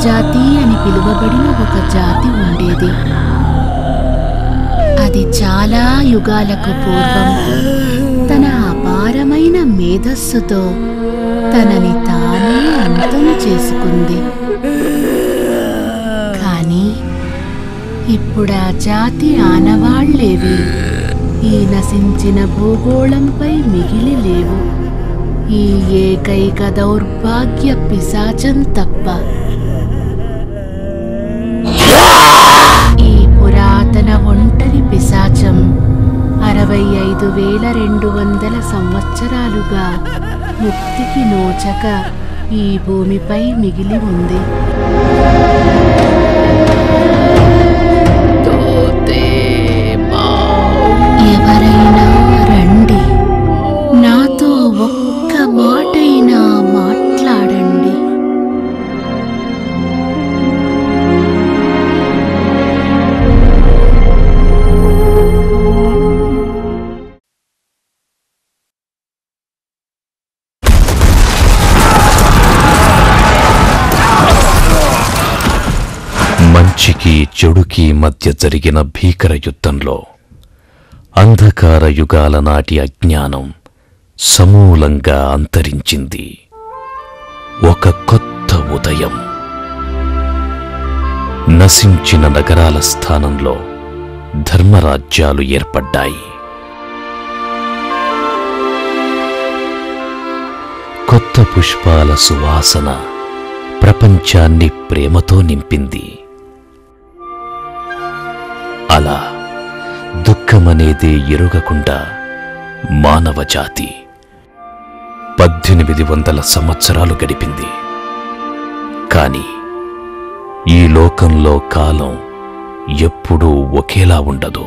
జాతి అని పిలువబడిన ఒక జాతి ఉండేది. అది చాలా యుగాలకు పూర్వం తన అపారమైన మేధస్సుతో తనని తానే అంతం చేసుకుంది. కానీ ఇప్పుడా జాతి ఆనవాళ్లేవి ఈ నశించిన భూగోళంపై మిగిలి లేవు, ఈ ఏకైక దౌర్భాగ్య పిశాచం తప్ప. ఈ పురాతన ఒంటరి పిశాచం 65,200 సంవత్సరాలుగా ముక్తికి నోచక ఈ భూమిపై మిగిలి ఉంది. ఎవరైనా రండి, నాతో ఒక్క మాటైనా మాట్లాడండి. మంచికి చెడుకి మధ్య జరిగిన భీకర యుద్ధంలో అంధకార యుగాల నాటి అజ్ఞానం సమూలంగా అంతరించింది. ఒక కొత్త ఉదయం. నశించిన నగరాల స్థానంలో ధర్మరాజ్యాలు ఏర్పడ్డాయి. కొత్త పుష్పాల సువాసన ప్రపంచాన్ని ప్రేమతో నింపింది. అలా దుఃఖమనేదే ఎరుగకుండా మానవజాతి 1800 సంవత్సరాలు గడిపింది. కాని ఈ లోకంలో కాలం ఎప్పుడూ ఒకేలా ఉండదు.